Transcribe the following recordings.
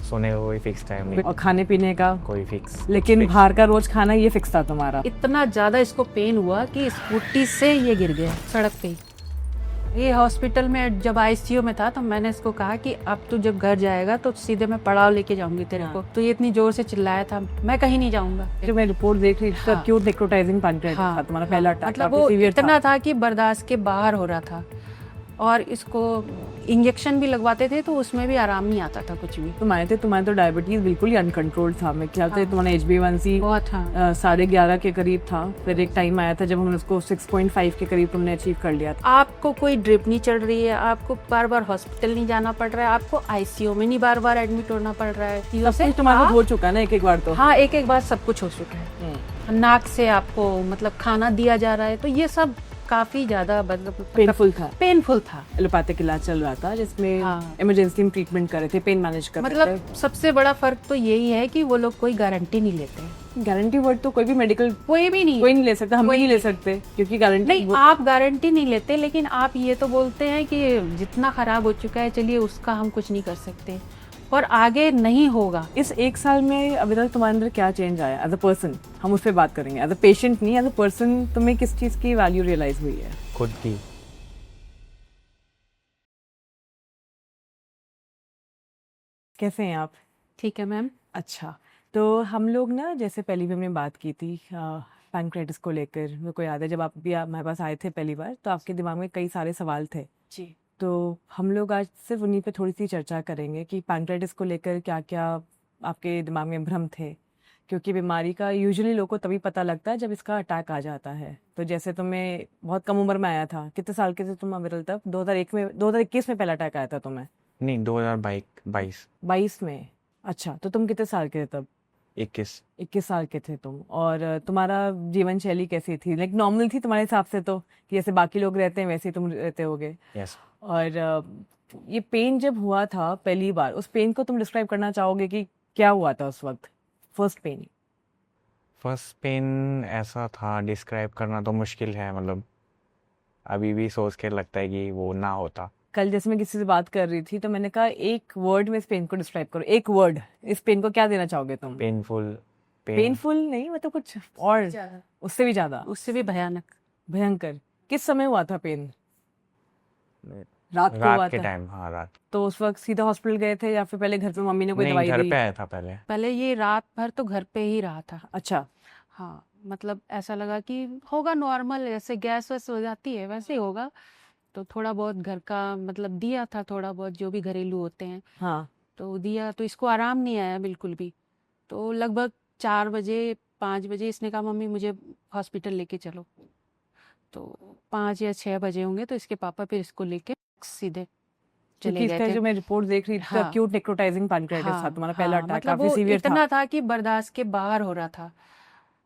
सोने का कोई फिक्स टाइम नहीं, और खाने पीने का कोई फिक्स। लेकिन बाहर का रोज खाना ये फिक्स था तुम्हारा। इतना ज्यादा इसको पेन हुआ कि स्कूटी से ये गिर गया सड़क पे ही। ये हॉस्पिटल में जब आईसीयू में था तो मैंने इसको कहा कि अब तू जब घर जाएगा तो सीधे मैं पड़ाव लेके जाऊंगी तेरे को। तो ये इतनी जोर से चिल्लाया था, मैं कहीं नहीं जाऊंगा। जो मैं रिपोर्ट देख रही थी, एक्यूट नेक्रोटाइजिंग पैंक्रियाटिस था तुम्हारा पहला अटैक। मतलब वो इतना था कि बर्दाश्त के बाहर हो रहा था, और इसको इंजेक्शन भी लगवाते थे तो उसमें भी आराम नहीं आता था कुछ भी। तुम्हारे तो डायबिटीज बिल्कुल ही अनकंट्रोल्ड था। मैं ख्याल से तुम्हारा HbA1c बहुत, हाँ। 11.5 के करीब था। फिर एक टाइम आया था जब हमने उसको 6.5 के करीब तुमने अचीव कर लिया था। आपको कोई ड्रिप नहीं चढ़ रही है, आपको बार बार हॉस्पिटल नहीं जाना पड़ रहा है, आपको आईसीयू में नहीं बार बार एडमिट होना पड़ रहा है। चीजों से तुम्हारा हो चुका है ना एक बार तो। हाँ, एक बार सब कुछ हो चुका है। नाक से आपको मतलब खाना दिया जा रहा है, तो ये सब काफी ज्यादा पेनफुल था। एलोपैथिक इलाज चल रहा था जिसमें इमरजेंसी में ट्रीटमेंट कर रहे थे, पेन मैनेज कर रहे थे। मतलब सबसे बड़ा फर्क तो यही है कि वो लोग कोई गारंटी नहीं लेते। गारंटी वर्ड तो कोई भी मेडिकल कोई नहीं ले सकता, हम भी नहीं ले सकते क्योंकि गारंटी नहीं। आप गारंटी नहीं लेते, लेकिन आप ये तो बोलते हैं कि जितना खराब हो चुका है चलिए उसका हम कुछ नहीं कर सकते और आगे नहीं होगा। इस एक साल में अभी तक तुम्हारे अंदर क्या चेंज आया एज अ पर्सन? हम उस पर बात करेंगे। एज अ पेशेंट नहीं, एज अ पर्सन तुम्हें किस चीज की वैल्यू रियलाइज हुई है? खुद की। कैसे हैं आप? ठीक है मैम। अच्छा, तो हम लोग ना जैसे पहली भी हमने बात की थी पैंक्रियाटिस को लेकर। मेरे को याद है जब आप भी हमारे पास आए थे पहली बार तो आपके दिमाग में कई सारे सवाल थे जी। तो हम लोग आज सिर्फ उन्हीं पे थोड़ी सी चर्चा करेंगे कि पैंक्रियाटिस को लेकर क्या क्या आपके दिमाग में भ्रम थे, क्योंकि बीमारी का यूजुअली लोगों को तभी पता लगता है जब इसका अटैक आ जाता है। तो जैसे तुम्हें बहुत कम उम्र में आया था, कितने साल के थे तुम अविरल तब? 2021 में पहला अटैक आया था तुम्हें? नहीं, 2022 22 में। अच्छा, तो तुम कितने साल के थे तब? 21 साल के थे तुम। और तुम्हारा जीवन शैली कैसी थी? लाइक नॉर्मल थी तुम्हारे हिसाब से तो, कि जैसे बाकी लोग रहते हैं वैसे ही तुम रहते होगे? यस। और ये पेन जब हुआ था पहली बार, उस पेन को तुम डिस्क्राइब करना चाहोगे कि क्या हुआ था उस वक्त? फर्स्ट पेन ऐसा था, डिस्क्राइब करना तो मुश्किल है। मतलब अभी भी सोच के लगता है कि वो ना होता। कल जैसे मैं किसी से बात कर रही थी तो मैंने कहा एक वर्ड में इस पेन को डिस्क्राइब करो, एक वर्ड। इस पेन को क्या देना चाहोगे तुम? पेनफुल नहीं, मतलब कुछ और उससे भी ज्यादा, उससे भी भयंकर। किस समय हुआ था पेन? रात को हुआ के था? टाइम। हाँ, रात। तो उस वक्त सीधा हॉस्पिटल गए थे या फिर पहले घर पे मम्मी ने कोई दवाई घर दी? पे आया था पहले। पहले ये रात भर तो घर पे ही रहा था। अच्छा। हाँ, मतलब ऐसा लगा कि होगा नॉर्मल, जैसे गैस वैस हो जाती है वैसे ही होगा। तो थोड़ा बहुत घर का मतलब दिया था, थोड़ा बहुत जो भी घरेलू होते हैं। हाँ। तो दिया तो इसको आराम नहीं आया बिल्कुल भी। तो लगभग 4 बजे 5 बजे इसने कहा मम्मी मुझे हॉस्पिटल लेके चलो। तो 5 या 6 बजे होंगे तो इसके पापा फिर इसको लेके सीधे चले गए थे। जो मैं रिपोर्ट देख रही थी, एक्यूट नेक्रोटाइजिंग पैंक्रियाटिस था तुम्हारा पहला अटैक। मतलब काफी वो सीवियर था। इतना था कि बर्दाश्त के बाहर हो रहा था,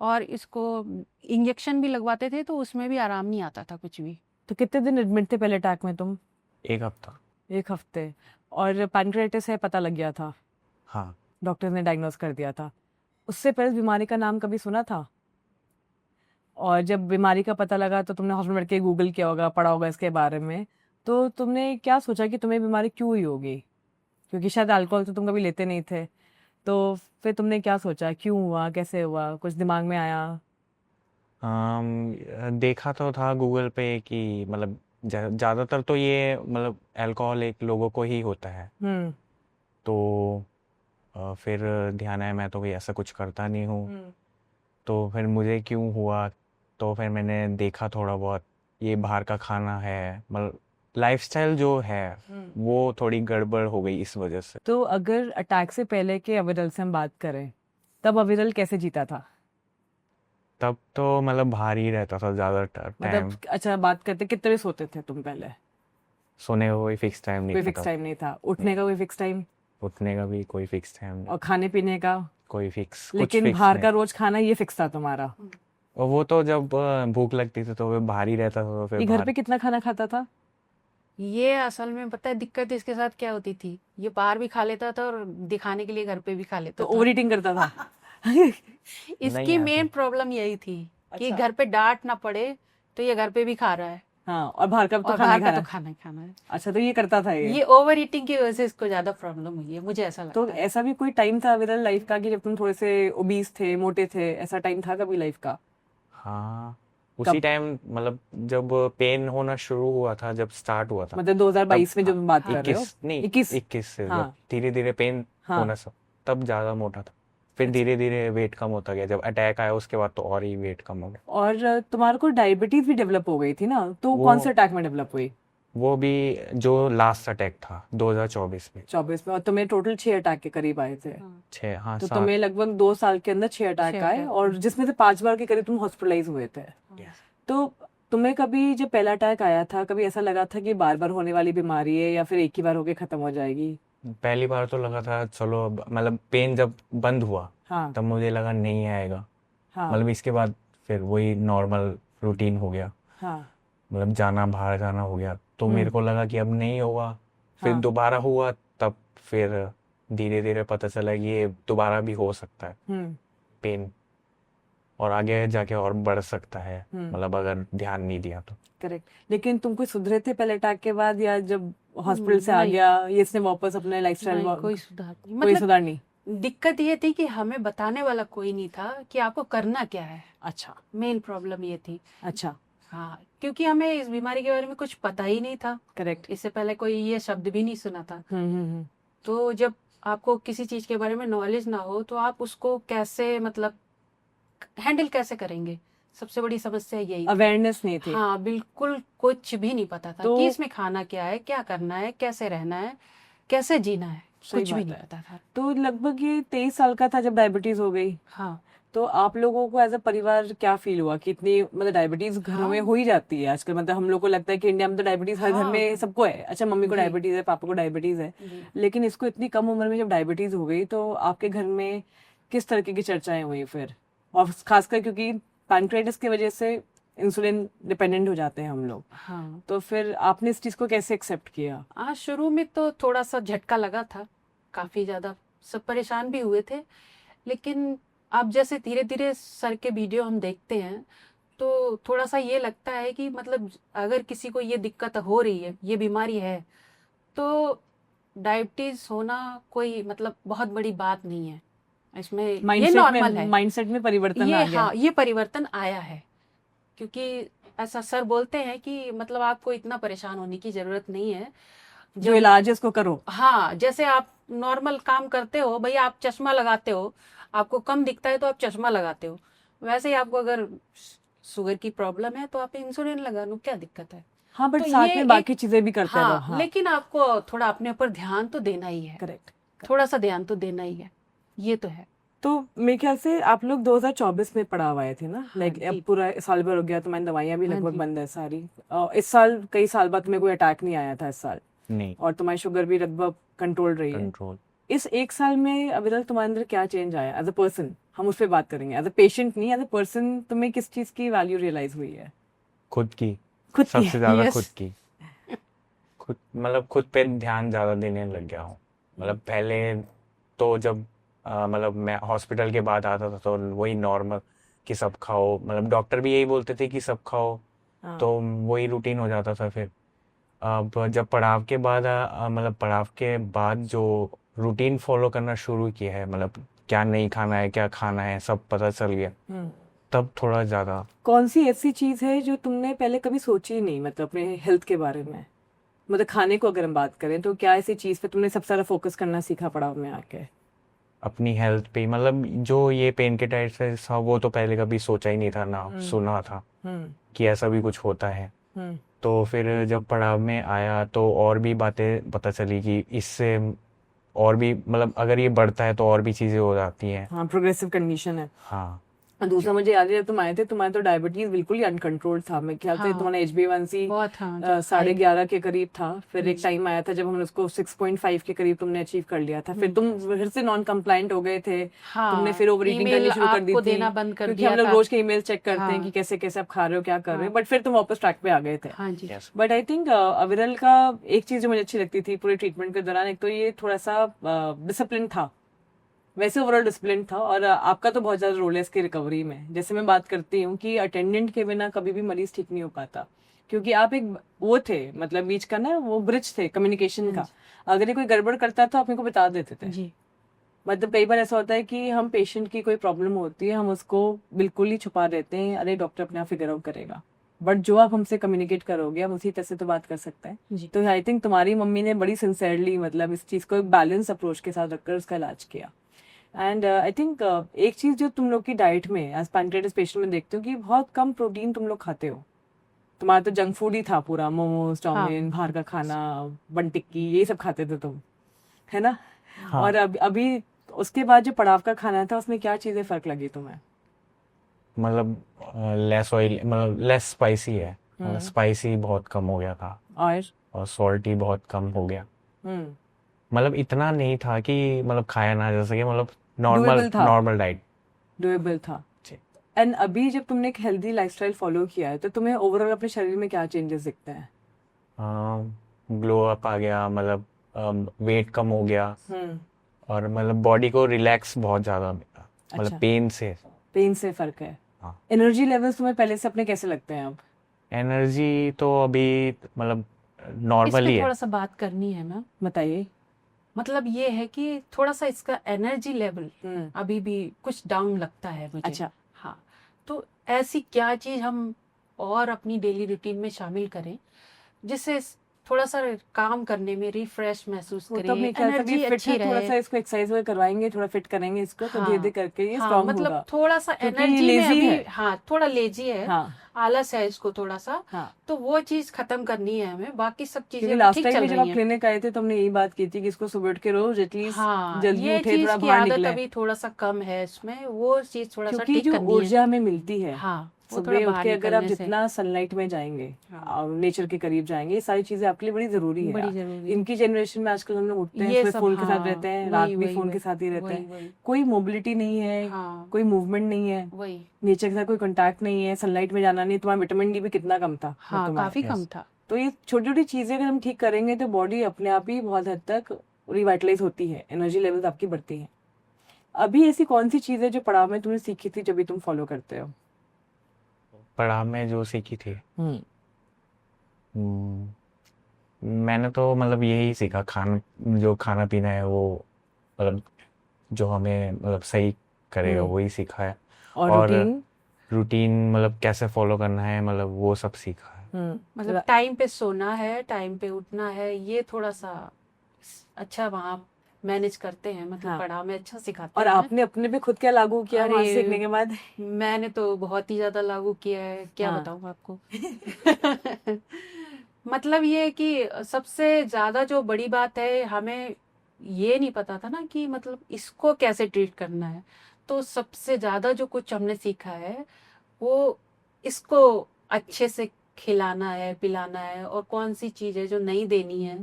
और इसको इंजेक्शन भी लगवाते थे तो उसमें भी आराम नहीं आता था कुछ भी। तो कितने दिन एडमिट थे पहले अटैक में तुम? 1 हफ्ता। 1 हफ्ते। और पैंक्रियाटिस है पता लग गया था? हाँ। डॉक्टर ने डायग्नोज कर दिया था। उससे पहले बीमारी का नाम कभी सुना था? और जब बीमारी का पता लगा तो तुमने हॉस्पिटल में के गूगल किया होगा, पढ़ा होगा इसके बारे में, तो तुमने क्या सोचा कि तुम्हें बीमारी क्यों हुई होगी? क्योंकि शायद अल्कोहल तो तुम कभी लेते नहीं थे, तो फिर तुमने क्या सोचा, क्यों हुआ, कैसे हुआ, कुछ दिमाग में आया? देखा तो था गूगल पे कि मतलब ज़्यादातर तो ये मतलब अल्कोहल एक लोगों को ही होता है। तो फिर ध्यान आया मैं तो कोई ऐसा कुछ करता नहीं हूँ। तो फिर मुझे क्यों हुआ, तो फिर मैंने देखा थोड़ा बहुत, ये बाहर का खाना है, मतलब लाइफस्टाइल जो है वो थोड़ी गड़बड़ हो गई इस वजह से। तो अगर अटैक से पहले के अविरल से हम बात करें, तब अविरल कैसे जीता था? तब तो मतलब बाहर ही रहता था ज़्यादा टाइम। मतलब अच्छा, बात करते कितने बजे सोते थे तुम पहले? सोने का कोई फिक्स टाइम नहीं कोई था फिक्स तब। टाइम नहीं था। उठने का कोई फिक्स टाइम? उठने का भी कोई फिक्स टाइम नहीं, और खाने पीने का? कोई फिक्स लेकिन बाहर का रोज खाना ये फिक्स था तुम्हारा? और वो तो जब भूख लगती थी तो वो बाहर ही रहता था, तो फिर ये घर पे कितना खाना खाता था? ये असल में पता है दिक्कत इसके साथ क्या होती थी, ये बाहर भी खा लेता था और दिखाने के लिए घर पे भी खा लेता तो था। ओवर ईटिंग करता था? इसकी मेन प्रॉब्लम यही थी कि अच्छा। घर पे डांट ना पड़े, तो ये घर पे भी खा रहा है। हाँ, और बाहर का तो और खाना बाहर ही का खाना तो है। खाना ही खाना है। अच्छा, तो ये करता था ये। ये ओवर ईटिंग की वजह से इसको ज्यादा प्रॉब्लम हुई है, मुझे ऐसा तो लगता है। ऐसा भी कोई टाइम था विरल लाइफ का कि जब तुम थोड़े से ओबीस थे, मोटे थे, ऐसा टाइम था कभी लाइफ का? हाँ, उसी कब? टाइम मतलब जब पेन होना शुरू हुआ था, जब स्टार्ट हुआ था, मतलब तब 2022 में जो हाँ, तुम बात हाँ कर रहे हो? 21 नहीं 21? 21 से जब हाँ धीरे धीरे पेन हाँ। होना सब, तब ज़्यादा मोटा था। फिर अच्छा, धीरे धीरे वेट कम होता गया, जब अटैक आया उसके बाद तो और ही वेट कम हो गया। और तुम्हारे को डायबिटीज भी डेवलप हो गई थी ना, तो वो कौन से अटैक में डेवलप हुई? वो भी जो लास्ट अटैक था 2024 में। 24 में? और तुम्हें टोटल 6 अटैक के करीब आए थे। हाँ, 6 हाँ तो 7 तुम्हें लगभग 2 साल के अंदर 6 अटैक 6 आए, अटैक और जिसमें से 5 बार के करीब तुम हॉस्पिटलाइज हुए थे। हाँ। तो तुम्हें कभी जब पहला अटैक आया था, कभी ऐसा लगा था कि बार बार होने वाली बीमारी है या फिर एक ही बार होके खत्म हो जाएगी? पहली बार तो लगा था चलो अब मतलब पेन जब बंद हुआ हाँ तब मुझे लगा नहीं आएगा। हाँ मतलब इसके बाद फिर वही नॉर्मल रूटीन हो गया, हाँ मतलब जाना बाहर जाना हो गया, तो मेरे को लगा कि अब नहीं होगा। फिर हाँ। दोबारा हुआ, तब फिर धीरे धीरे पता चला कि ये दोबारा भी हो सकता है हम्म पेन, और आगे जाके और बढ़ सकता है, हम्म। मतलब अगर ध्यान नहीं दिया तो। करेक्ट। लेकिन तुम कोई सुधरे थे पहले अटैक के बाद, या जब हॉस्पिटल से आ नहीं गया ये इसने वापस अपने लाइफस्टाइल नहीं, कोई सुधार नहीं। कोई मतलब सुधार नहीं? दिक्कत ये थी कि हमें बताने वाला कोई नहीं था कि आपको करना क्या है। अच्छा मेन प्रॉब्लम ये थी। अच्छा। हाँ, क्योंकि हमें इस बीमारी के बारे में कुछ पता ही नहीं था। करेक्ट। इससे पहले कोई ये शब्द भी नहीं सुना था। हम्म। तो जब आपको किसी चीज के बारे में नॉलेज ना हो तो आप उसको कैसे मतलब हैंडल कैसे करेंगे, सबसे बड़ी समस्या यही थी। अवेयरनेस नहीं थी। हाँ, बिल्कुल कुछ भी नहीं पता था तो कि इसमें खाना क्या है, क्या करना है, कैसे रहना है, कैसे जीना है, सही कुछ भी बात नहीं है। पता था। तो लगभग ये 23 साल का था जब डायबिटीज हो गई। हाँ तो आप लोगों को एज अ परिवार क्या फील हुआ कि इतनी मतलब डायबिटीज घरों में हाँ हो ही जाती है आजकल? मतलब हम लोग को लगता है कि इंडिया में तो डायबिटीज हर घर हाँ में सबको है। अच्छा, मम्मी को जी डायबिटीज है, पापा को डायबिटीज है, जी। लेकिन इसको इतनी कम उम्र में जब डायबिटीज हो गई तो आपके घर में किस तरीके की चर्चाएं हुई फिर? और खासकर क्योंकि पैनक्रेटिस की वजह से इंसुलिन डिपेंडेंट हो जाते हैं हम लोग, हाँ, तो फिर आपने इस चीज को कैसे एक्सेप्ट किया? आज शुरू में तो थोड़ा सा झटका लगा था, काफी ज्यादा सब परेशान भी हुए थे। लेकिन अब जैसे धीरे धीरे सर के वीडियो हम देखते हैं तो थोड़ा सा ये लगता है कि मतलब अगर किसी को ये दिक्कत हो रही है, ये बीमारी है, तो डायबिटीज होना कोई मतलब बहुत बड़ी बात नहीं है। इसमें ये नॉर्मल है। माइंडसेट में परिवर्तन ये आ गया। हाँ, ये परिवर्तन आया है, क्योंकि ऐसा सर बोलते हैं कि मतलब आपको इतना परेशान होने की जरूरत नहीं है। जो जब इलाज है उसको करो। हाँ, जैसे आप नॉर्मल काम करते हो, भैया आप चश्मा लगाते हो, आपको कम दिखता है तो आप चश्मा लगाते हो, वैसे ही आपको अगर शुगर की प्रॉब्लम है तो आप इंसुलिन लगा लो, क्या दिक्कत है? हाँ, बट तो साथ ये में एक बाकी चीजें भी करते रहो। हाँ, हाँ, लेकिन आपको थोड़ा अपने ऊपर ध्यान तो देना ही है। करेक्ट। थोड़ा सा ध्यान तो देना ही है, ये तो है। तो मेरे ख्याल से आप लोग 2024 में पड़ाव आए थे ना, हाँ लाइक अब जी पूरा साल भर हो गया, तुम्हारी दवाइयाँ भी हाँ लगभग जी बंद है सारी। इस साल कई साल बाद तुम्हें कोई अटैक नहीं आया था इस साल, नहीं, और तुम्हारी शुगर भी लगभग कंट्रोल रही है। कंट्रोल। इस एक साल में अविरल तुम्हारे अंदर क्या चेंज आया एज अ पर्सन? हम उस पर बात करेंगे, एज अ पेशेंट नहीं, एज अ पर्सन तुम्हें किस चीज की वैल्यू रियलाइज हुई है? खुद की, खुद की। सबसे ज्यादा यस खुद की, खुद मतलब खुद पे ध्यान ज्यादा देने लग गया हूँ। मतलब पहले तो जब मतलब मैं हॉस्पिटल के बाद आता था तो वही नॉर्मल कि सब खाओ, मतलब डॉक्टर भी यही बोलते थे कि सब खाओ, हाँ तो वही रूटीन हो जाता था। फिर अब जब पड़ाव के बाद मतलब पड़ाव के बाद जो रूटीन फॉलो करना शुरू किया है, मतलब क्या नहीं खाना है क्या खाना है सब पता चल गया, हम्म। तब थोड़ा ज्यादा। कौन सी ऐसी चीज है जो तुमने पहले कभी सोची ही नहीं, मतलब अपने हेल्थ के बारे में? मतलब खाने को अगर हम बात करें तो क्या ऐसी चीज पे तुमने सबसे ज्यादा फोकस करना सीखा पड़ाव में आके? अपनी हेल्थ पे मतलब जो ये पेन के टाइप से था वो तो पहले कभी सोचा ही नहीं था, ना हम्म सुना था हम्म कि ऐसा भी कुछ होता है। हम्म। तो फिर जब पड़ाव में आया तो और भी बातें पता चली कि इससे और भी मतलब अगर ये बढ़ता है तो और भी चीज़ें हो जाती हैं। हाँ, प्रोग्रेसिव कंडीशन है। हाँ और दूसरा मुझे याद है जब तुम आए थे तुम्हारा तो डायबिटीज बिल्कुल ही अनकंट्रोल्ड था। मेरे ख्याल से हाँ, तुम्हारा HbA1c बहुत हाँ, जब 11.5 के करीब था। फिर एक हम्म टाइम आया था जब हमने उसको 6.5 के करीब तुमने अचीव कर लिया था। फिर तुम फिर से नॉन कंप्लाइंट हो गए थे, तुमने हाँ, फिर ओवर ईटिंग ईमेल करनी शुरू कर दी आपको थी, देना बंद कर क्योंकि हम दिया लोग था। रोज के ईमेल चेक करते हैं कि हाँ कैसे कैसे आप खा रहे हो, क्या कर रहे हो। हाँ बट फिर तुम वापस ट्रैक पे आ गए थे। हाँ जी यस बट आई थिंक अविरल का एक चीज जो मुझे अच्छी लगती थी पूरे ट्रीटमेंट के दौरान, एक तो ये थोड़ा सा डिसिप्लिन था। वैसे ओवरऑल डिसिप्लिन था, और आपका तो बहुत ज्यादा रोल है इसकी रिकवरी में। जैसे मैं बात करती हूँ कि अटेंडेंट के बिना कभी भी मरीज ठीक नहीं हो पाता, क्योंकि आप एक वो थे, मतलब बीच का ना वो ब्रिज थे कम्युनिकेशन का। अगर ये कोई गड़बड़ करता तो आप मेरे को बता देते थे। जी मतलब कई बार ऐसा होता है कि हम पेशेंट की कोई प्रॉब्लम होती है, हम उसको बिल्कुल ही छुपा देते हैं, अरे डॉक्टर अपने आप फिगर आउट करेगा। बट जो आप हमसे कम्युनिकेट करोगे हम उसी तरह से तो बात कर सकते हैं। जी तो आई थिंक तुम्हारी मम्मी ने बड़ी सिंसियरली मतलब इस चीज़ को एक बैलेंस अप्रोच के साथ रखकर उसका इलाज किया। एंड आई थिंक एक चीज़ जो तुम लोग की डाइट में एज पैंक्रियाटिस पेशेंट में देखते हो कि बहुत कम प्रोटीन तुम लोग खाते हो। तुम्हारा तो जंक फूड ही था पूरा, मोमोज, हाँ चाउमीन, बाहर का खाना, बन टिक्की, ये सब खाते थे तुम, है ना? हाँ और अभी उसके बाद जो पड़ाव का खाना था उसमें क्या चीजें फर्क लगी तुम्हें? मतलब लेस ऑयल, मतलब लेस स्पाइसी है, मतलब हम्म। स्पाइसी बहुत कम हो गया था और सॉल्टी बहुत कम हो गया। हम्म मतलब इतना नहीं था कि मतलब खाया ना जा सके, मतलब नॉर्मल डुएबल था, नॉर्मल डाइट। डुएबल था। जी। एंड अभी जब तुमने एक हेल्दी लाइफस्टाइल फॉलो किया है तो तुम्हें ओवरऑल अपने शरीर में क्या चेंजेस दिखते हैं? ग्लो अप आ गया, मतलब वेट कम हो गया, हम्म। और मतलब बॉडी को रिलैक्स बहुत ज़्यादा मिला, मतलब अच्छा, पेन से। पेन से फर्क है। हाँ, एनर्जी लेवल्स तुम्हें पहले से अपने कैसे लगते हैं अब? एनर्जी तो अभी मतलब इस नॉर्मल पे ही है। थोड़ा सा बात करनी है मैम। बताइए। मतलब ये है कि थोड़ा सा इसका एनर्जी लेवल अभी भी कुछ डाउन लगता है मुझे। अच्छा। हाँ, तो ऐसी क्या चीज हम और अपनी डेली रूटीन में शामिल करें जिससे थोड़ा सा काम करने में रिफ्रेश महसूस वो तो करें, अपने ख्याल से अभी एनर्जी फिट है, अच्छी थोड़ा रहे। सा इसको एक्सरसाइज वगैरह करवाएंगे, थोड़ा फिट करेंगे इसको तो धीरे धीरे हाँ करके ये हाँ, स्ट्रांग मतलब होगा। थोड़ा सा क्योंकि ये एनर्जी में लेजी अभी, है। हाँ थोड़ा लेजी है, हाँ आलस है इसको थोड़ा सा। हाँ। तो वो चीज खत्म करनी है हमें, बाकी सब चीजें क्योंकि अभी लास्ट ठीक टाइम चल भी जब रही आप हैं। क्लिनिक आए थे तो हमने यही बात की थी कि इसको सुबह उठ के रोज एटलीस्ट हाँ, जल्दी ये उठे, चीज थोड़ा की बाहर आदत निकले। अभी थोड़ा सा कम है इसमें, वो चीज थोड़ा सा क्योंकि ठीक जो करनी है। ऊर्जा हमें मिलती है हाँ, वो थोड़ा सुबह उठ बाहर के, अगर आप निकलने से जितना सनलाइट में जाएंगे हाँ और नेचर के करीब जाएंगे, ये सारी चीजें आपके लिए बड़ी जरूरी है बड़ी यार। जरूरी है। इनकी जनरेशन में आजकल हम लोग उठते हैं ये सुबह सब फोन के साथ हाँ, रहते हैं, रात वही भी वही फोन के वही साथ ही रहते वही हैं। वही कोई मोबिलिटी नहीं है, हाँ कोई मूवमेंट नहीं है, वही नेचर के साथ कोई कांटेक्ट नहीं है, सनलाइट में जाना नहीं। तुम्हारा विटामिन डी भी कितना कम था जब हाँ, तुम आए। काफी कम यस। था। तो ये छोटी छोटी चीजें अगर हम ठीक करेंगे तो बॉडी अपने आप ही बहुत हद तक रिवाइटलाइज होती है, एनर्जी लेवल्स आपकी बढ़ती हैं। अभी ऐसी कौन सी चीज है जो पड़ाव में तुमने सीखी थी, जब भी तुम फॉलो करते हो? पढ़ा में जो सीखी थी, हम्म। मैंने तो मतलब यही सीखा, जो खाना पीना है वो, मतलब जो हमें मतलब सही करेगा हम्म। वही सीखा है। और और रूटीन। रूटीन मतलब कैसे फॉलो करना है, मतलब वो सब सीखा है। मतलब टाइम पे सोना है, टाइम पे उठना है, ये थोड़ा सा अच्छा वहाँ मैनेज करते हैं, मतलब हाँ। पढ़ाई में अच्छा सिखाते और हैं। आपने अपने पे खुद क्या लागू किया वहां से सीखने अरे के बाद? मैंने तो बहुत ही ज्यादा लागू किया है, क्या हाँ। बताऊँ आपको। मतलब ये है कि सबसे ज्यादा जो बड़ी बात है, हमें ये नहीं पता था ना कि मतलब इसको कैसे ट्रीट करना है। तो सबसे ज्यादा जो कुछ हमने सीखा है वो इसको अच्छे से खिलाना है, पिलाना है, और कौन सी चीज है जो नहीं देनी है।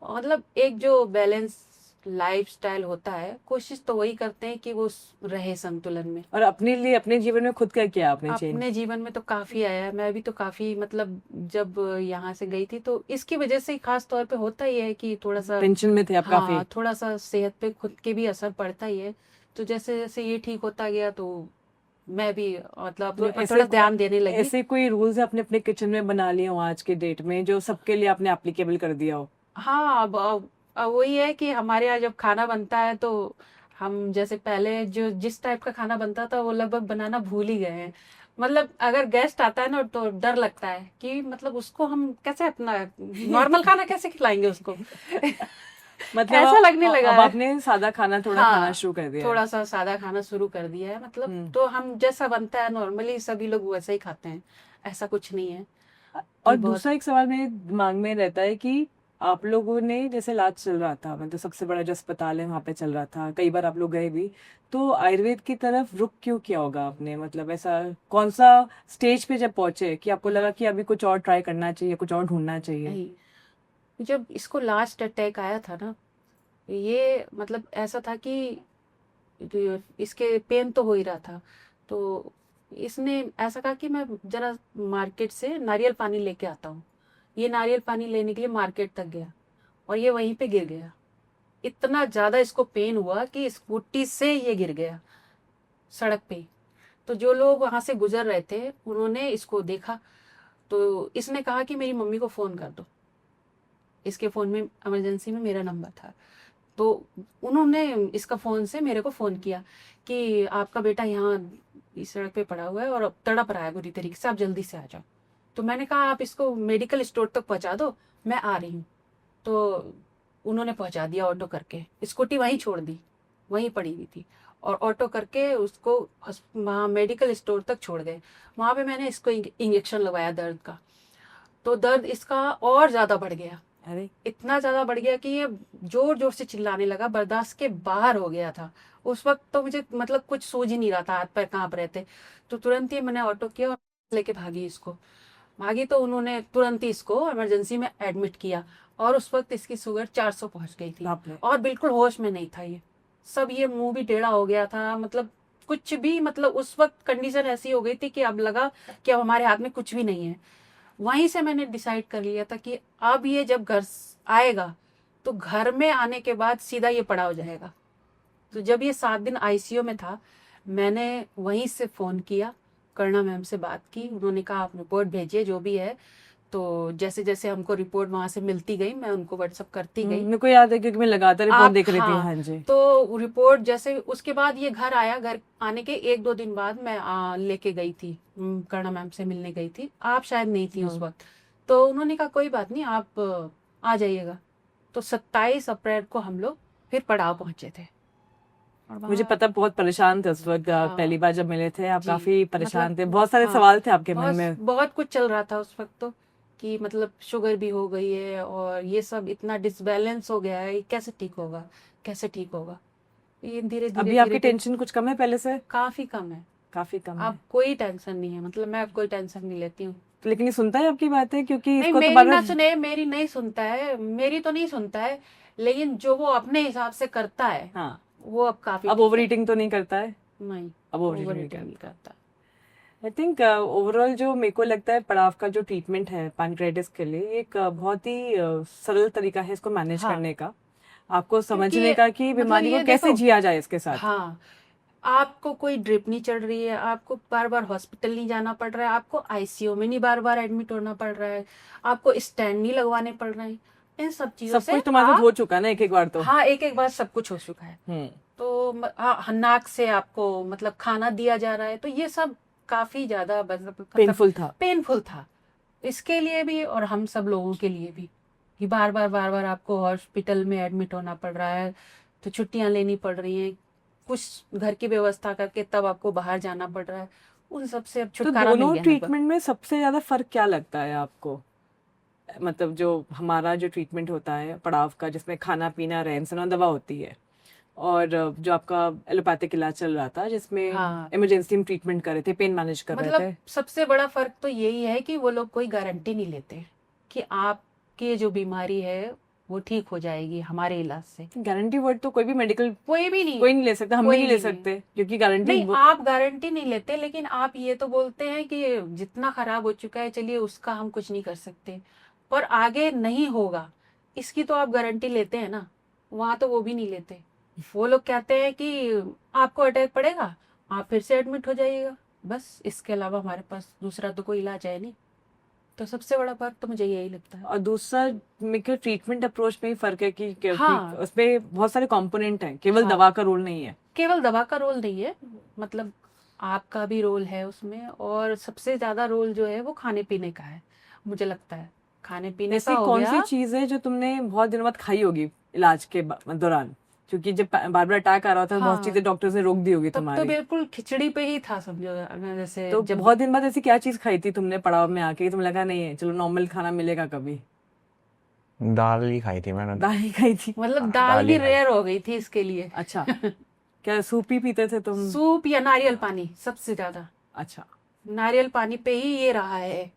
मतलब एक जो बैलेंस लाइफस्टाइल होता है, कोशिश तो वही करते हैं कि वो रहे संतुलन में। और अपने लिए अपने जीवन में खुद क्या किया आपने चेंज? अपने जीवन में तो काफी आया है। मैं भी तो काफी मतलब जब यहाँ से गई थी तो इसकी वजह से खास तौर पे होता ही है कि थोड़ा सा, टेंशन में थे आप काफी? हाँ थोड़ा सा सेहत पे खुद के भी असर पड़ता ही है। तो जैसे जैसे ये ठीक होता गया तो मैं भी मतलब तो अपने ऊपर ऐसे थोड़ा ध्यान देने लगी। ऐसे कोई रूल्स अपने अपने किचन में बना लिए हो आज के डेट में जो सबके लिए आपने एप्लीकेबल कर दिया हो? हाँ, अब वही है कि हमारे यहाँ जब खाना बनता है तो हम जैसे पहले जो जिस टाइप का खाना बनता था वो लगभग बनाना भूल ही गए हैं। मतलब अगर गेस्ट आता है ना तो डर लगता है कि मतलब उसको हम कैसे अपना नॉर्मल खाना कैसे खिलाएंगे उसको। मतलब ऐसा लगने लगा अब है। आपने सादा खाना थोड़ा हाँ, खाना शुरू कर दिया है? थोड़ा सा सादा खाना शुरू कर दिया है, मतलब तो हम जैसा बनता है नॉर्मली सभी लोग वैसा ही खाते हैं, ऐसा कुछ नहीं है और कि बहुत। दूसरा एक सवाल मेरे दिमाग में रहता है कि आप लोगों ने जैसे इलाज चल रहा था, मतलब सबसे बड़ा जो अस्पताल है वहाँ पे चल रहा था, कई बार आप लोग गए भी, तो आयुर्वेद की तरफ रुख क्यों किया होगा आपने? मतलब ऐसा कौन सा स्टेज पे जब पहुंचे कि आपको लगा कि अभी कुछ और ट्राई करना चाहिए, कुछ और ढूंढना चाहिए? नहीं, जब इसको लास्ट अटैक आया था ना, ये मतलब ऐसा था कि इसके पेन तो हो ही रहा था। तो इसने ऐसा कहा कि मैं जरा मार्केट से नारियल पानी लेके आता हूँ। ये नारियल पानी लेने के लिए मार्केट तक गया और ये वहीं पे गिर गया। इतना ज्यादा इसको पेन हुआ कि स्कूटी से ये गिर गया सड़क पे। तो जो लोग वहां से गुजर रहे थे उन्होंने इसको देखा तो इसने कहा कि मेरी मम्मी को फ़ोन कर दो। इसके फ़ोन में इमरजेंसी में मेरा नंबर था, तो उन्होंने इसका फ़ोन से मेरे को फ़ोन किया कि आपका बेटा यहाँ इस सड़क पे पड़ा हुआ है और अब तड़प रहा है बुरी तरीके से, आप जल्दी से आ जाओ। तो मैंने कहा आप इसको मेडिकल स्टोर तक पहुँचा दो, मैं आ रही हूँ। तो उन्होंने पहुँचा दिया ऑटो करके, स्कूटी वहीं छोड़ दी, वहीं पड़ी हुई थी, और ऑटो करके उसको वहाँ मेडिकल स्टोर तक छोड़ गए। वहाँ पे मैंने इसको इंजेक्शन लगवाया दर्द का, तो दर्द इसका और ज़्यादा बढ़ गया। अरे इतना ज़्यादा बढ़ गया कि ये जोर जोर से चिल्लाने लगा, बर्दाश्त के बाहर हो गया था। उस वक्त तो मुझे मतलब कुछ सूझ ही नहीं रहा था, हाथ पैर कांप रहे थे। तो तुरंत ही मैंने ऑटो किया और लेके भागी तो उन्होंने तुरंत ही इसको इमरजेंसी में एडमिट किया, और उस वक्त इसकी शुगर 400 पहुंच गई थी, बाप रे। और बिल्कुल होश में नहीं था। ये सब, ये मुंह भी टेढ़ा हो गया था, मतलब कुछ भी, मतलब उस वक्त कंडीशन ऐसी हो गई थी कि अब लगा कि अब हमारे हाथ में कुछ भी नहीं है। वहीं से मैंने डिसाइड कर लिया था कि अब ये जब घर आएगा तो घर में आने के बाद सीधा ये पड़ा हो जाएगा। तो जब ये 7 दिन आईसीयू में था, मैंने वहीं से फ़ोन किया, करुणा मैम से बात की, उन्होंने कहा आप रिपोर्ट भेजिए जो भी है। तो जैसे जैसे हमको रिपोर्ट वहाँ से मिलती गई, मैं उनको व्हाट्सअप करती गई। मेरे को याद है क्योंकि मैं लगातार रिपोर्ट देख रही थी। हाँ, हाँ जी। तो रिपोर्ट जैसे उसके बाद ये घर आया, घर आने के 1-2 दिन बाद मैं लेके गई थी, करुणा मैम से मिलने गई थी। आप शायद नहीं थी उस वक्त। तो उन्होंने कहा कोई बात नहीं, आप आ जाइएगा। तो 27 अप्रैल को हम लोग फिर पड़ाव पहुंचे थे। और मुझे वहाँ पता बहुत परेशान थे उस वक्त। हाँ, पहली बार जब मिले थे आप जी, काफी परेशान मतलब थे, बहुत सारे हाँ, सवाल थे आपके मन बहुत में। बहुत कुछ चल रहा था उस वक्त, तो कि मतलब शुगर भी हो गई है और ये सब इतना डिसबैलेंस हो गया है, ये कैसे ठीक होगा, कैसे ठीक होगा। ये धीरे धीरे अभी आपकी धीरे धीरे टेंशन कुछ कम है पहले से? काफी कम है। काफी कम है। अब कोई टेंशन नहीं है, मतलब मैं अब कोई टेंशन नहीं लेती हूँ। तो लेकिन ये सुनता है आपकी बातें? क्योंकि नहीं, इसको तो मेरी बार ना बार सुने, मेरी नहीं सुनता है, मेरी तो नहीं सुनता है, लेकिन जो वो अपने हिसाब से करता है हाँ, वो अब काफी अब ठीक ओवर है। ईटिंग तो नहीं करता है? नहीं, अब ओवर ओवर ईटिंग ईटिंग नहीं नहीं करता। आई थिंक ओवरऑल जो मेरे को लगता है पड़ाव का जो ट्रीटमेंट है पैनक्रेटिस के लिए, एक बहुत ही सरल तरीका है इसको मैनेज हाँ, करने का, आपको क्योंकि समझने का कि मतलब बीमारी को ये कैसे देखो, जिया जाए इसके साथ। हाँ, आपको कोई ड्रिप नहीं चढ़ रही है, आपको बार बार हॉस्पिटल नहीं जाना पड़ रहा है, आपको आईसीयू में नहीं बार बार एडमिट होना पड़ रहा है, आपको स्टैंड नहीं लगवाने पड़ रहे हैं। इन सब चीजों सब से कुछ तुम्हारे साथ आप, हो चुका है ना एक एक बार तो। हाँ, एक एक बार सब कुछ हो चुका है। तो हाँ, नाक से आपको मतलब खाना दिया जा रहा है, तो ये सब काफी ज्यादा मतलब पेनफुल था। पेनफुल था इसके लिए भी और हम सब लोगों के लिए भी, कि बार बार आपको हॉस्पिटल में एडमिट होना पड़ रहा है, तो छुट्टियां लेनी पड़ रही हैं, कुछ घर की व्यवस्था करके तब आपको बाहर जाना पड़ रहा है। उन सब से अब तो छुटकारा मिल दोनों गया है। ट्रीटमेंट में सबसे ज्यादा फर्क क्या लगता है आपको? मतलब जो हमारा जो ट्रीटमेंट होता है पड़ाव का, जिसमें खाना पीना रहन सहन दवा होती है, और जो आपका एलोपैथिक इलाज चल रहा था जिसमें हाँ, इमरजेंसी में ट्रीटमेंट कर रहे थे, पेन मैनेज कर रहे मतलब थे। सबसे बड़ा फर्क तो यही है कि वो लोग कोई गारंटी नहीं लेते कि आपकी जो बीमारी है वो ठीक हो जाएगी हमारे इलाज से। गारंटी वर्ड तो कोई भी मेडिकल कोई भी नहीं, कोई नहीं ले सकता, हम भी कोई नहीं ले भी नहीं। सकते, क्योंकि गारंटी नहीं, आप गारंटी नहीं लेते, लेकिन आप ये तो बोलते हैं कि जितना खराब हो चुका है चलिए उसका हम कुछ नहीं कर सकते, पर आगे नहीं होगा इसकी तो आप गारंटी लेते हैं ना। वहां तो वो भी नहीं लेते, वो लोग कहते हैं कि आपको अटैक पड़ेगा, आप फिर से एडमिट हो जाइएगा, बस इसके अलावा हमारे पास दूसरा तो कोई इलाज है नहीं। तो सबसे बड़ा फर्क तो मुझे यही लगता है। और दूसरा मेरे ट्रीटमेंट अप्रोच में ही फर्क है कि हाँ, उसमें बहुत सारे कंपोनेंट हैं, केवल हाँ, दवा का रोल नहीं है। केवल दवा का रोल नहीं है, मतलब आपका भी रोल है उसमें, और सबसे ज्यादा रोल जो है वो खाने पीने का है, मुझे लगता है खाने पीने का ऐसी हो कौन सी गया। चीज है जो तुमने बहुत दिनों बाद खाई होगी इलाज के दौरान? क्योंकि जब बार बार अटैक आ रहा था बहुत चीजें हाँ, डॉक्टर्स ने रोक दी होगी तब तो तुम्हारी। बिल्कुल खिचड़ी पे ही था समझो, अगर जैसे तो जब बहुत दिन बाद ऐसी क्या चीज खाई थी तुमने पड़ाव में आके, तुम लगा नहीं है चलो नॉर्मल खाना मिलेगा कभी? दाल ही खाई थी मैंने। दाल ही खाई थी? मतलब हाँ, दाल दाल भी ही खाई। रेयर हो गई थी इसके लिए। अच्छा, क्या सूप ही पीते थे तुम? सूप या नारियल पानी, सबसे ज्यादा अच्छा। नारियल पानी पे ही ये रहा है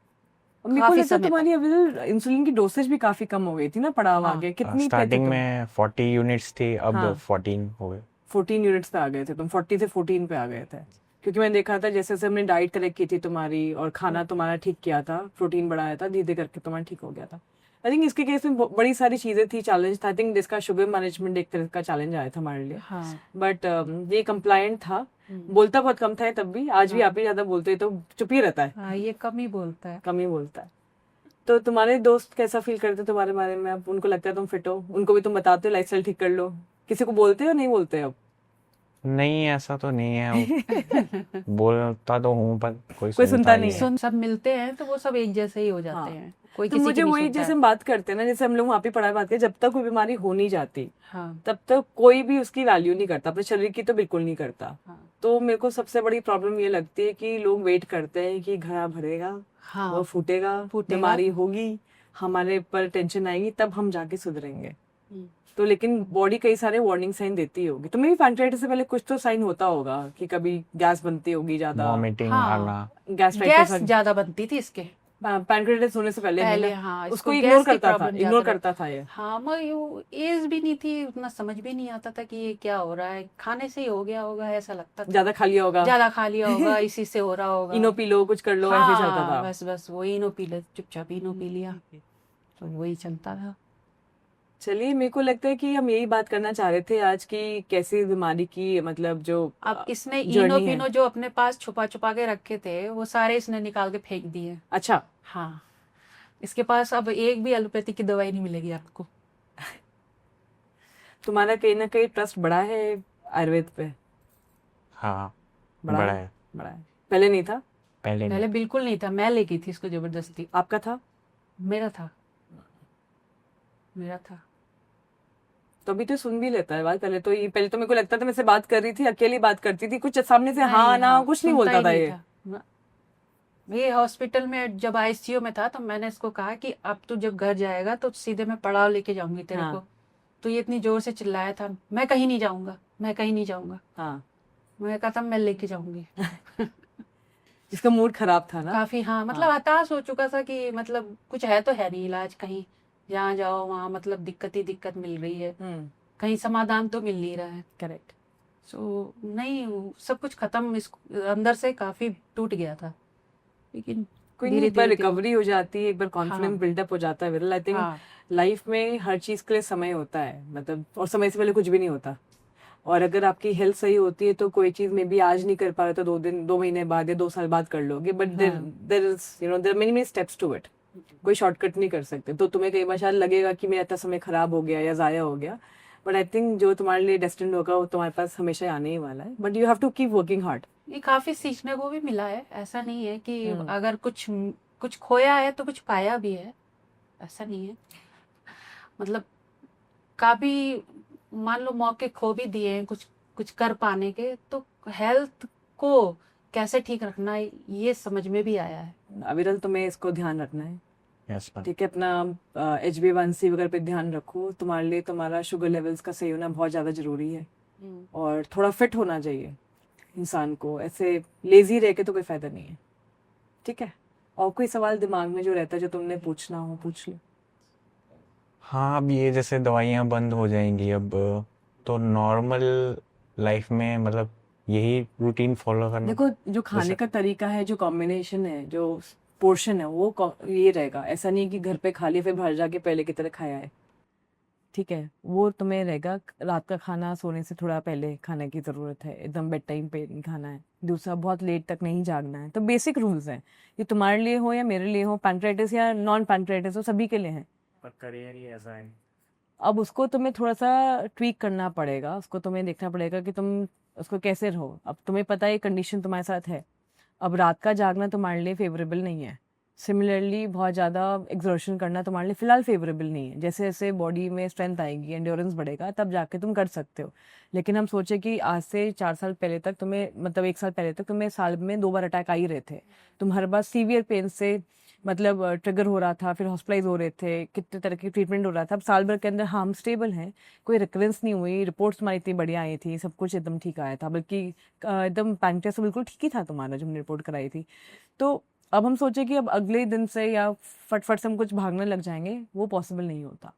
और मेरे को काफी लगता है समय तुम्हारी तक। अभी इंसुलिन की डोसेज भी काफी कम हो गई थी ना पड़ाव हाँ, आगे, कितनी पे थे स्टार्टिंग तुम? में 40 यूनिट्स थी, अब हाँ, 14 हो गए। 14 यूनिट्स पे आ गए थे तुम, 40 से 14 पे आ गए थे। क्योंकि मैंने देखा था जैसे जैसे हमने डाइट करेक्ट की थी तुम्हारी और खाना तुम्हारा ठीक किया था, प्रोटीन बढ़ाया था, धीरे करके तुम्हारा ठीक हो गया था। आई थिंक इसके केस में बड़ी सारी चीजें थी, चैलेंज था। आई थिंक इसका शुगर मैनेजमेंट एक तरह का चैलेंज आया था हमारे लिए, हाँ, बट ये कंप्लायंट था। बोलता बहुत कम था ये तब भी, आज भी हाँ। आप ही ज्यादा बोलते हैं, तो चुप ही रहता है, हाँ, ये कम ही बोलता है। कम ही बोलता है। तो तुम्हारे दोस्त कैसा फील करते हैं तुम्हारे बारे में? अब उनको लगता है तुम फिट हो, उनको भी तुम बताते हो लाइफस्टाइल ठीक कर लो, किसी को बोलते हो नहीं बोलते अब? नहीं, ऐसा तो नहीं है। बोलता तो हूँ पर कोई कोई सुनता सुनता ही नहीं नहीं है। है। सब मिलते हैं तो वो सब एक जैसे ही हो जाते हाँ। हैं, कोई तो किसी मुझे की नहीं वही, सुनता जैसे है। हम बात करते हैं ना, जैसे हम लोग वहाँ पे पढ़ा बात किया, जब तक कोई बीमारी हो नहीं जाती हाँ तब तक कोई भी उसकी वैल्यू नहीं करता, अपने शरीर की तो बिल्कुल नहीं करता। हाँ तो मेरे को सबसे बड़ी प्रॉब्लम ये लगती है कि लोग वेट करते हैं कि घड़ा भरेगा, वो हाँ फूटेगा, फूटेगा। बीमारी होगी, हमारे पर टेंशन आएगी, तब हम जाके सुधरेंगे। हम्म। तो लेकिन बॉडी कई सारे वार्निंग साइन देती होगी, तुम्हें भी पैंक्रियाटिस से पहले कुछ तो साइन होता होगा कि कभी गैस बनती होगी ज्यादा, वॉमिटिंग हाँ, आना। गैस्ट्राइटिस गैस ज्यादा बनती थी इसके पैंक्रियाटिस होने से पहले भी पहले। ना, हाँ, उसको इसको इग्नोर गैस की करता था, प्रॉब्लम इग्नोर ज्यादा करता था ये। हाँ, मगर एज भी नहीं थी, उतना समझ भी नहीं आता था कि ये क्या हो रहा है, खाने से ही हो गया होगा ऐसा लगता था। ज्यादा खा लिया होगा, ज्यादा खा लिया होगा, इसी से हो रहा होगा। इनो पी लो, कुछ कर लो, ऐसे चलता हाँ, था। बस बस वही इनो पी ले, चुपचाप इनो पी लिया, तो वही चलता था। चलिए, मेरे को लगता है कि हम यही बात करना चाह रहे थे आज की, कैसी बीमारी की मतलब जो अब इसने इनो जर्नी है। पिनो जो अपने पास छुपा छुपा के रखे थे वो सारे इसने निकाल के फेंक दिए। अच्छा, हाँ, इसके पास अब एक भी एलोपैथी की दवाई नहीं मिलेगी आपको। तुम्हारा कहीं ना कहीं ट्रस्ट बड़ा है आयुर्वेद पे? हाँ, बड़ा बड़ा है, है। बड़ा है। पहले नहीं था? पहले नहीं। पहले बिल्कुल नहीं था, मैं लेगी थी इसको जबरदस्ती। आपका था? मेरा था, मेरा था। तो अभी तो सुन भी लेता है बात। पहले तो मेरे को लगता था, मैं से बात कर रही थी, अकेली बात करती थी, कुछ सामने से हाँ नहीं, ना हाँ, कुछ नहीं सुनता बोलता ही था नहीं ये। था। ये हॉस्पिटल में जब आईसीयू में था तो मैंने इसको कहा कि अब तू जब घर जाएगा तो सीधे मैं पड़ाव लेके जाऊंगी तेरे हाँ। को। तो ये इतनी जोर से चिल्लाया था, मैं कहीं नहीं जाऊंगा, मैं कहीं नहीं जाऊंगा। हाँ, मैं कहा था मैं लेके जाऊंगी। जिसका मूड खराब था ना। काफी, हाँ, मतलब हताश हो चुका था कि मतलब कुछ है तो है नहीं इलाज, कहीं जहाँ जाओ वहाँ मतलब दिक्कत ही दिक्कत मिल रही है, कहीं समाधान तो मिल नहीं रहा है। करेक्ट। सो नहीं, सब कुछ खत्म, इस अंदर से काफी टूट गया था, लेकिन कोई नहीं, धीरे एक बार धीरे रिकवरी हो जाती है, एक बार कॉन्फिडेंस हाँ बिल्डअप हो जाता है विरल। आई थिंक हाँ लाइफ में हर चीज के लिए समय होता है, मतलब, और समय से पहले कुछ भी नहीं होता। और अगर आपकी हेल्थ सही होती है तो कोई चीज में भी आज नहीं कर पा रहे तो 2 दिन, 2 महीने बाद या 2 साल बाद कर लोगे, but there is there many many steps to it. कोई शॉर्टकट नहीं कर सकते। तो तुम्हें कई बार शायद लगेगा कि मेरा इतना समय खराब हो गया या जाया हो गया, बट आई थिंक जो तुम्हारे लिए डेस्टिन्ड होगा वो तुम्हारे पास हमेशा आने ही वाला है, but you have to keep working hard. ये काफी सीखने को भी मिला है, ऐसा नहीं है कि अगर कुछ कुछ खोया है तो कुछ पाया भी है, ऐसा नहीं है। मतलब काफी मान लो मौके खो भी दिए हैं कुछ कुछ कर पाने के, तो हेल्थ को कैसे ठीक रखना है ये समझ में भी आया है। अविरल, तुम्हें इसको ध्यान रखना है, यस मैम। ठीक है? अपना HbA1c वगैरह पे ध्यान रखो। तुम्हारे लिए तुम्हारा शुगर लेवल्स का सही होना बहुत ज़्यादा ज़रूरी है, और थोड़ा फिट होना चाहिए इंसान को। ऐसे लेजी रह के तो कोई फ़ायदा नहीं है, ठीक है? और कोई सवाल दिमाग में जो रहता है जो तुमने पूछना हो पूछ लो। हाँ, अब ये जैसे दवाइयाँ बंद हो जाएंगी अब, तो नॉर्मल लाइफ में मतलब यही रूटीन फॉलो करना। देखो, जो खाने जैसे का तरीका है, जो कॉम्बिनेशन है, जो पोर्शन है, वो ये रहेगा। ऐसा नहीं कि घर पे खा लिया फिर बाहर जाके पहले की तरह खाया है, ठीक है? वो तुम्हें रहेगा, रात का खाना सोने से थोड़ा पहले खाने की ज़रूरत है, एकदम बेड टाइम पे नहीं खाना है। दूसरा, बहुत लेट तक नहीं जागना है। तो बेसिक रूल्स हैं, ये तुम्हारे लिए हो या मेरे लिए हो, पैंक्रेटिस या नॉन पैंक्रेटिस हो, सभी के लिए हैं। पर करियर ही ऐसा है। अब उसको तुम्हें थोड़ा सा ट्वीक करना पड़ेगा, उसको तुम्हें देखना पड़ेगा कि तुम उसको कैसे रहो। अब तुम्हें पता है कंडीशन तुम्हारे साथ है, अब रात का जागना तुम्हारे लिए फेवरेबल नहीं है। सिमिलरली बहुत ज़्यादा एक्सर्शन करना तुम्हारे लिए फ़िलहाल फेवरेबल नहीं है। जैसे जैसे बॉडी में स्ट्रेंथ आएगी, एंड्योरेंस बढ़ेगा, तब जाके तुम कर सकते हो। लेकिन हम सोचे कि आज से 4 साल पहले तक तुम्हें, मतलब 1 साल पहले तक तुम्हें साल में 2 बार अटैक आ ही रहे थे। तुम हर बार सीवियर पेन से मतलब ट्रिगर हो रहा था, फिर हॉस्पिटलाइज हो रहे थे, कितने तरह की ट्रीटमेंट हो रहा था। अब साल भर के अंदर हम स्टेबल हैं, कोई रिकरेंस नहीं हुई, रिपोर्ट्स हमारी इतनी बढ़िया आई थी, सब कुछ एकदम ठीक आया था, बल्कि एकदम पैंक्रियास बिल्कुल ठीक ही था तुम्हारा जो हमने रिपोर्ट कराई थी। तो अब हम सोचे कि अब अगले दिन से या फटफट से हम कुछ भागने लग जाएंगे, वो पॉसिबल नहीं होता।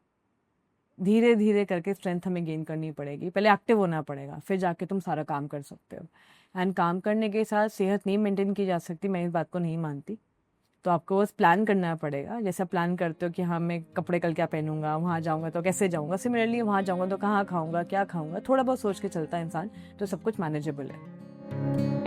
धीरे धीरे करके स्ट्रेंथ हमें गेन करनी पड़ेगी, पहले एक्टिव होना पड़ेगा, फिर जाके तुम सारा काम कर सकते हो। एंड काम करने के साथ सेहत नहीं मेंटेन की जा सकती, मैं इस बात को नहीं मानती। तो आपको बस प्लान करना पड़ेगा, जैसे आप प्लान करते हो कि हाँ मैं कपड़े कल क्या पहनूंगा, वहाँ जाऊँगा तो कैसे जाऊँगा, सिमिलरली वहाँ जाऊँगा तो कहाँ खाऊंगा, क्या खाऊंगा, थोड़ा बहुत सोच के चलता है इंसान, तो सब कुछ मैनेजेबल है। है।